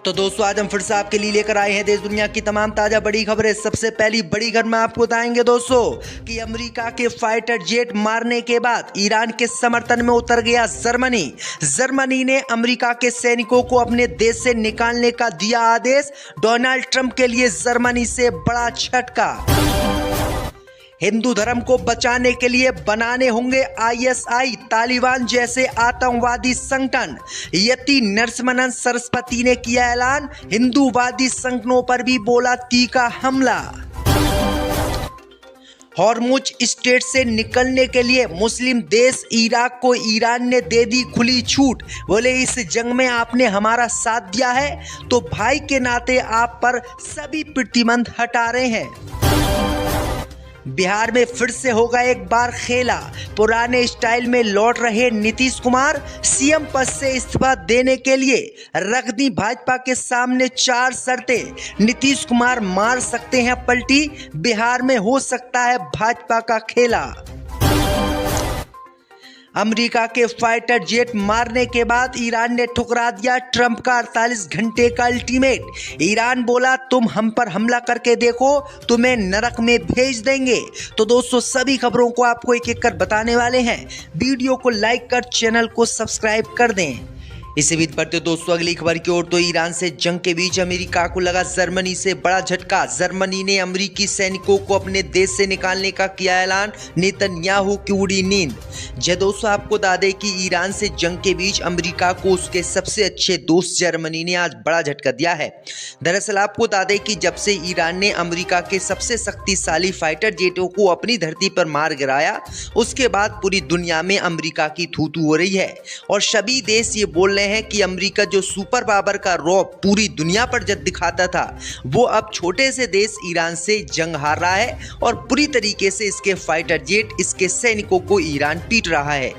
तो दोस्तों आज हम फिर से आपके लिए लेकर आए हैं देश दुनिया की तमाम ताजा बड़ी खबरें। सबसे पहली बड़ी खबर में आपको बताएंगे दोस्तों कि अमेरिका के फाइटर जेट मारने के बाद ईरान के समर्थन में उतर गया जर्मनी। जर्मनी ने अमेरिका के सैनिकों को अपने देश से निकालने का दिया आदेश। डोनाल्ड ट्रंप के लिए जर्मनी से बड़ा झटका। हिंदू धर्म को बचाने के लिए बनाने होंगे आईएसआई तालिबान जैसे आतंकवादी संगठन। यति नरसिम्हन सरस्वती ने किया ऐलान। हिंदूवादी संगठनों पर भी बोला तीखा हमला। हॉर्मुज स्ट्रेट से निकलने के लिए मुस्लिम देश इराक को ईरान ने दे दी खुली छूट। बोले इस जंग में आपने हमारा साथ दिया है तो भाई के नाते आप पर सभी प्रतिबंध हटा रहे हैं। बिहार में फिर से होगा एक बार खेला। पुराने स्टाइल में लौट रहे नीतीश कुमार। सीएम पद से इस्तीफा देने के लिए रख दी भाजपा के सामने 4 शर्तें। नीतीश कुमार मार सकते हैं पलटी। बिहार में हो सकता है भाजपा का खेला। अमेरिका के फाइटर जेट मारने के बाद ईरान ने ठुकरा दिया ट्रंप का 48 घंटे का अल्टीमेट। ईरान बोला तुम हम पर हमला करके देखो, तुम्हें नरक में भेज देंगे। तो दोस्तों सभी खबरों को आपको एक एक कर बताने वाले हैं। वीडियो को लाइक कर चैनल को सब्सक्राइब कर दें। इसी बीच बढ़ते दोस्तों अगली खबर की ओर। तो ईरान से जंग के बीच अमेरिका को लगा जर्मनी से बड़ा झटका। जर्मनी ने अमेरिकी सैनिकों को अपने देश से निकालने का किया ऐलान। नेतन्याहू की उड़ी नींद। जय दोस्तों आपको बता दें कि ईरान से जंग के बीच अमेरिका को उसके सबसे अच्छे दोस्त जर्मनी ने आज बड़ा झटका दिया है। दरअसल आपको बता दें कि जब से ईरान ने अमेरिका के सबसे शक्तिशाली फाइटर जेटों को अपनी धरती पर मार गिराया, उसके बाद पूरी दुनिया में अमेरिका की थू थू हो रही है और सभी देश ये बोल रहे हैं कि अमेरिका जो सुपर पावर का रौब पूरी दुनिया पर जब दिखाता था, वो अब छोटे से देश ईरान से जंग हार रहा है और पूरी तरीके से इसके फाइटर जेट, इसके सैनिकों को ईरान पीट रहा है।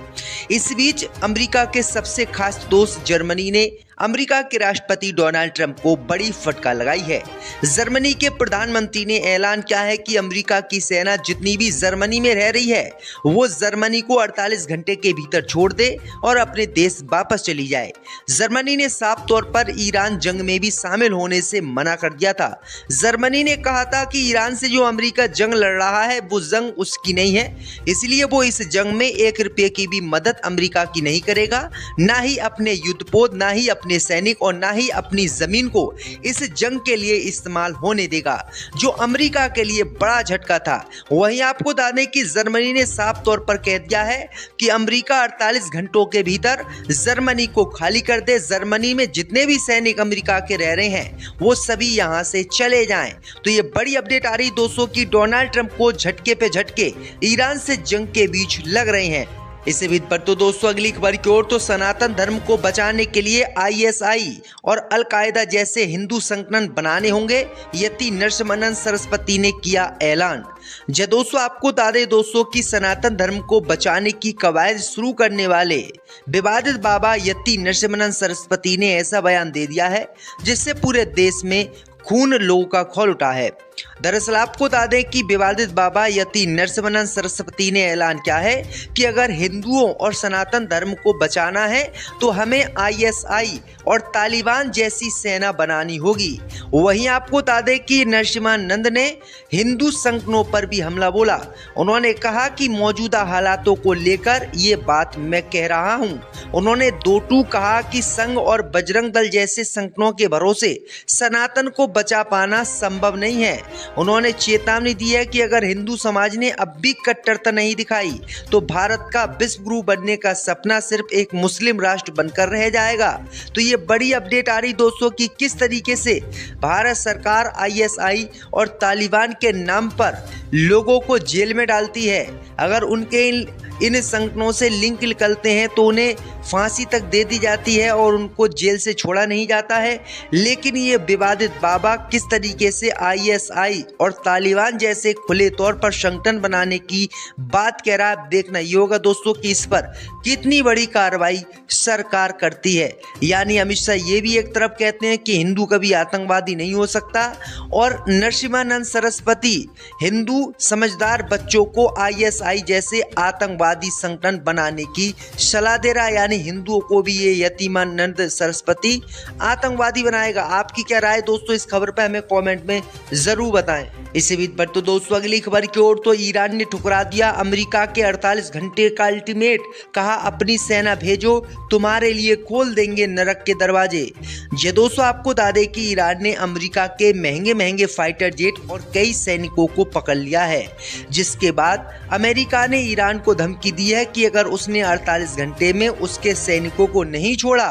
इस बीच अमेरिका के सबसे खास दोस्त जर्मनी ने अमेरिका के राष्ट्रपति डोनाल्ड ट्रंप को बड़ी फटकार लगाई है। जर्मनी के प्रधानमंत्री ने ऐलान किया है कि अमेरिका की सेना जितनी भी जर्मनी में रह रही है वो जर्मनी को 48 घंटे के भीतर छोड़ दे और अपने देश वापस चली जाए। जर्मनी ने साफ तौर पर ईरान जंग में भी शामिल होने से मना कर दिया था। जर्मनी ने कहा था कि ईरान से जो अमेरिका जंग लड़ रहा है वो जंग उसकी नहीं है, इसलिए वो इस जंग में 1 रुपये की भी मदद अमेरिका की नहीं करेगा, ना ही अपने युद्धपोत, ना ही अपने सैनिक और ना ही अपनी जमीन को इस जंग के लिए इस्तेमाल होने देगा, जो अमेरिका के लिए बड़ा झटका था। वहीं आपको बता दें कि जर्मनी ने साफ तौर पर कह दिया है कि अमेरिका 48 घंटों के भीतर जर्मनी को खाली कर दे। जर्मनी में जितने भी सैनिक अमेरिका के रह रहे हैं वो सभी यहां से चले जाएं। तो ये बड़ी अपडेट आ रही दोस्तों कि डोनाल्ड ट्रंप को झटके पे झटके ईरान से जंग के बीच लग रहे हैं। इसी बीच पर तो दोस्तों अगली खबर की ओर। तो सनातन धर्म को बचाने के लिए आईएसआई और अल कायदा जैसे हिंदू संगठन बनाने होंगे। यति नरसिम्हन सरस्वती ने किया ऐलान। जय दोस्तों आपको बता दें दोस्तों कि सनातन धर्म को बचाने की कवायद शुरू करने वाले विवादित बाबा यति नरसिम्हन सरस्वती ने ऐसा बयान दे दिया है जिससे पूरे देश में खून लोगों का खौल उठा है। दरअसल आपको बता दें कि विवादित बाबा यति नरसिम्हन सरस्वती ने ऐलान किया है कि अगर हिंदुओं और सनातन धर्म को बचाना है तो हमें आईएसआई और तालिबान जैसी सेना बनानी होगी। वहीं आपको बता दें कि नरसिम्हानंद ने हिंदू संगठनों पर भी हमला बोला। उन्होंने कहा कि मौजूदा हालातों को लेकर ये बात मैं कह रहा हूँ। उन्होंने दो टूक कहा कि संघ और बजरंग दल जैसे संगठनों के भरोसे सनातन को बचा पाना संभव नहीं है। उन्होंने चेतावनी दी है कि अगर हिंदू समाज ने अब भी कट्टरता नहीं दिखाई तो भारत का विश्व गुरु बनने का सपना सिर्फ एक मुस्लिम राष्ट्र बनकर रह जाएगा। तो ये बड़ी अपडेट आ रही दोस्तों कि किस तरीके से भारत सरकार आईएसआई और तालिबान के नाम पर लोगों को जेल में डालती है। अगर उनके इन संगठनों से लिंक निकलते हैं तो उन्हें फांसी तक दे दी जाती है और उनको जेल से छोड़ा नहीं जाता है। लेकिन ये विवादित बाबा किस तरीके से आईएसआई और तालिबान जैसे खुले तौर पर संगठन बनाने की बात कह रहा है, देखना ये होगा दोस्तों कि इस पर कितनी बड़ी कार्रवाई सरकार करती है। यानी अमित शाह ये भी एक तरफ कहते हैं कि हिंदू कभी आतंकवादी नहीं हो सकता और नरसिम्हानंद सरस्वती हिंदू समझदार बच्चों को आईएसआई जैसे आतंकवादी आतंकवादी संगठन बनाने की सलाह दे रहा है, यानी हिंदुओं को भी ये यतीमानंद सरस्वती आतंकवादी बनाएगा। आपकी क्या राय दोस्तों इस खबर पर हमें कमेंट में जरूर बताएं। इसी बीच पर तो दोस्तों अगली खबर की ओर, तो ईरान ने ठुकरा दिया अमेरिका के 48 घंटे का अल्टीमेट, कहा अपनी सेना भेजो तुम्हारे लिए खोल देंगे नरक के दरवाजे। ये दोस्तों आपको बता दें कि ईरान ने अमेरिका के महंगे महंगे फाइटर जेट और कई सैनिकों को पकड़ लिया है, जिसके बाद अमेरिका ने ईरान को धमकी दी है कि अगर उसने 48 घंटे में उसके सैनिकों को नहीं छोड़ा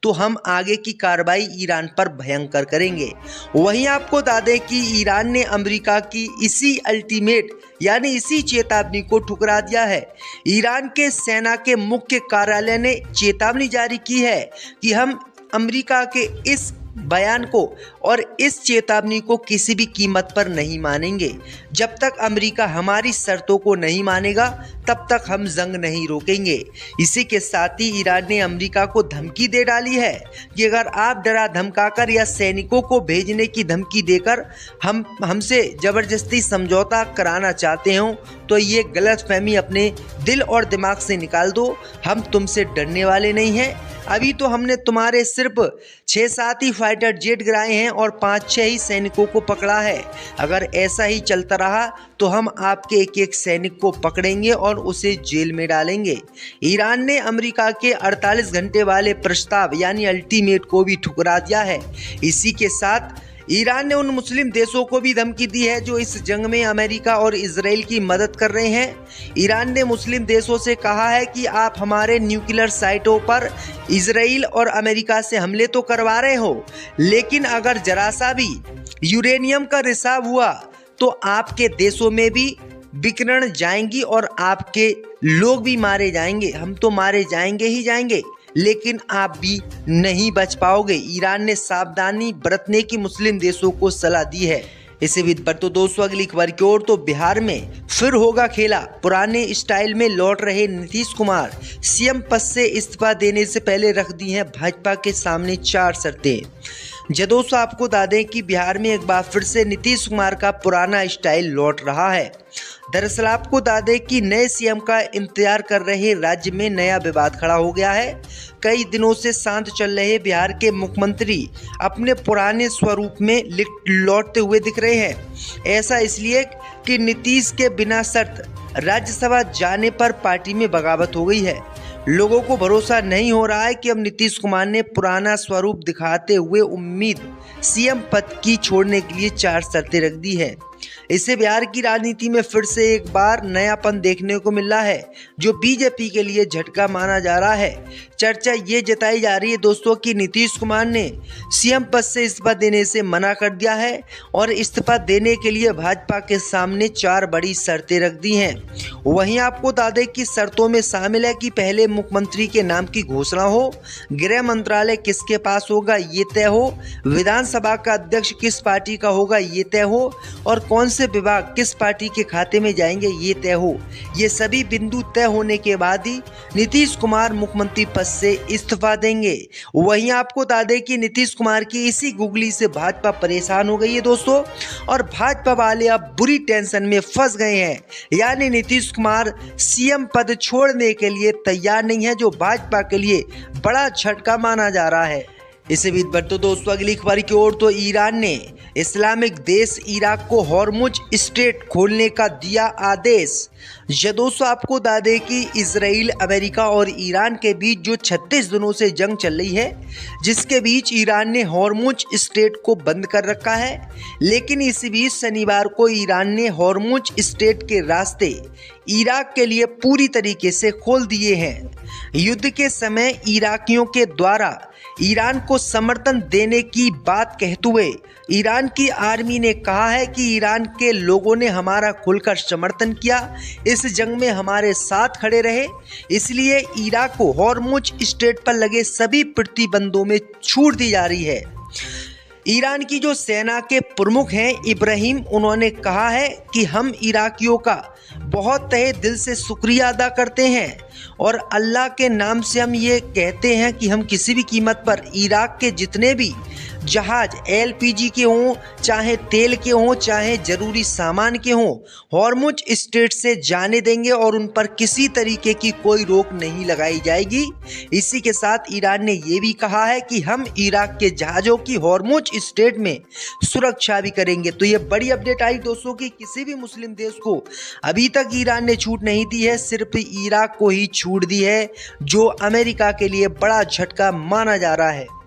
तो हम आगे की कार्रवाई ईरान पर भयंकर करेंगे। वहीं आपको बता दें कि ईरान ने अमेरिका की इसी अल्टीमेट यानी इसी चेतावनी को ठुकरा दिया है। ईरान के सेना के मुख्य कार्यालय ने चेतावनी जारी की है कि हम अमेरिका के इस बयान को और इस चेतावनी को किसी भी कीमत पर नहीं मानेंगे। जब तक अमेरिका हमारी शर्तों को नहीं मानेगा तब तक हम जंग नहीं रोकेंगे। इसी के साथ ही ईरान ने अमेरिका को धमकी दे डाली है कि अगर आप डरा धमकाकर या सैनिकों को भेजने की धमकी देकर हमसे जबरदस्ती समझौता कराना चाहते हो तो ये गलतफहमी अपने दिल और दिमाग से निकाल दो। हम तुमसे डरने वाले नहीं हैं। अभी तो हमने तुम्हारे सिर्फ 6-7 ही फाइटर जेट गिराए हैं और 5-6 ही सैनिकों को पकड़ा है। अगर ऐसा ही चलता रहा तो हम आपके एक एक सैनिक को पकड़ेंगे और उसे जेल में डालेंगे। ईरान ने अमेरिका के 48 घंटे वाले प्रस्ताव यानी अल्टीमेट को भी ठुकरा दिया है। इसी के साथ ईरान ने उन मुस्लिम देशों को भी धमकी दी है जो इस जंग में अमेरिका और इजराइल की मदद कर रहे हैं। ईरान ने मुस्लिम देशों से कहा है कि आप हमारे न्यूक्लियर साइटों पर इजराइल और अमेरिका से हमले तो करवा रहे हो, लेकिन अगर जरा सा भी यूरेनियम का रिसाव हुआ तो आपके देशों में भी विकिरण जाएंगी और आपके लोग भी मारे जाएंगे। हम तो मारे जाएंगे ही जाएंगे, लेकिन आप भी नहीं बच पाओगे। ईरान ने सावधानी बरतने की मुस्लिम देशों को सलाह दी है। इसी बीच पर तो दोस्तों अगली खबर की ओर, तो बिहार में फिर होगा खेला। पुराने स्टाइल में लौट रहे नीतीश कुमार सीएम पद से इस्तीफा देने से पहले रख दी हैं भाजपा के सामने 4 शर्तें। दोस्तों आपको बता दें कि बिहार में एक बार फिर से नीतीश कुमार का पुराना स्टाइल लौट रहा है। दरअसल आपको बता दें कि नए सीएम का इंतजार कर रहे राज्य में नया विवाद खड़ा हो गया है। कई दिनों से शांत चल रहे बिहार के मुख्यमंत्री अपने पुराने स्वरूप में लौटते हुए दिख रहे हैं। ऐसा इसलिए कि नीतीश के बिना शर्त राज्यसभा जाने पर पार्टी में बगावत हो गई है। लोगों को भरोसा नहीं हो रहा है कि अब नीतीश कुमार ने पुराना स्वरूप दिखाते हुए उम्मीद सीएम पद की छोड़ने के लिए 4 शर्तें रख दी है। इससे बिहार की राजनीति में फिर से एक बार नयापन देखने को मिल रहा है, जो बीजेपी के लिए झटका माना जा रहा है। चर्चा ये जताई जा रही है दोस्तों कि नीतीश कुमार ने सीएम पद से इस्तीफा देने से मना कर दिया है और इस्तीफा देने के लिए भाजपा के सामने 4 बड़ी शर्तें रख दी हैं। वहीं आपको बता दें कि शर्तों में शामिल है कि पहले मुख्यमंत्री के नाम की घोषणा हो, गृह मंत्रालय किसके पास होगा ये तय हो, विधानसभा का अध्यक्ष किस पार्टी का होगा ये तय हो और कौन से विभाग किस पार्टी के खाते में जाएंगे ये तय हो। ये सभी बिंदु तय होने के बाद ही नीतीश कुमार मुख्यमंत्री पद से इस्तीफा देंगे। वहीं आपको बता दें कि नीतीश कुमार की इसी गुगली से भाजपा परेशान हो गई है दोस्तों, और भाजपा वाले अब बुरी टेंशन में फंस गए हैं। यानी नीतीश कुमार सीएम पद छोड़ने के लिए तैयार नहीं है, जो भाजपा के लिए बड़ा झटका माना जा रहा है। इसी बीच पर तो दोस्तों अगली खबर की ओर, तो ईरान ने इस्लामिक देश इराक को हॉर्मुज स्ट्रेट खोलने का दिया आदेश। दोस्तों आपको बता दें कि इजराइल, अमेरिका और ईरान के बीच जो 36 दिनों से जंग चल रही है, जिसके बीच ईरान ने हॉर्मुज स्ट्रेट को बंद कर रखा है, लेकिन इसी बीच शनिवार को ईरान ने हॉर्मुज स्ट्रेट के रास्ते इराक के लिए पूरी तरीके से खोल दिए हैं। युद्ध के समय इराकियों के द्वारा ईरान को समर्थन देने की बात कहते हुए ईरान की आर्मी ने कहा है कि ईरान के लोगों ने हमारा खुलकर समर्थन किया, इस जंग में हमारे साथ खड़े रहे, इसलिए इराक को हॉर्मुज स्ट्रेट पर लगे सभी प्रतिबंधों में छूट दी जा रही है। ईरान की जो सेना के प्रमुख हैं इब्राहिम, उन्होंने कहा है कि हम इराकियों का बहुत तहे दिल से शुक्रिया अदा करते हैं और अल्लाह के नाम से हम ये कहते हैं कि हम किसी भी कीमत पर इराक के जितने भी जहाज LPG के हों, चाहे तेल के हों, चाहे जरूरी सामान के हों, हॉर्मुज स्ट्रेट से जाने देंगे और उन पर किसी तरीके की कोई रोक नहीं लगाई जाएगी। इसी के साथ ईरान ने यह भी कहा है कि हम इराक के जहाज़ों की हॉर्मुज स्ट्रेट में सुरक्षा भी करेंगे। तो ये बड़ी अपडेट आई दोस्तों कि किसी भी मुस्लिम देश को अभी तक ईरान ने छूट नहीं दी है, सिर्फ इराक को ही छूट दी है, जो अमेरिका के लिए बड़ा झटका माना जा रहा है।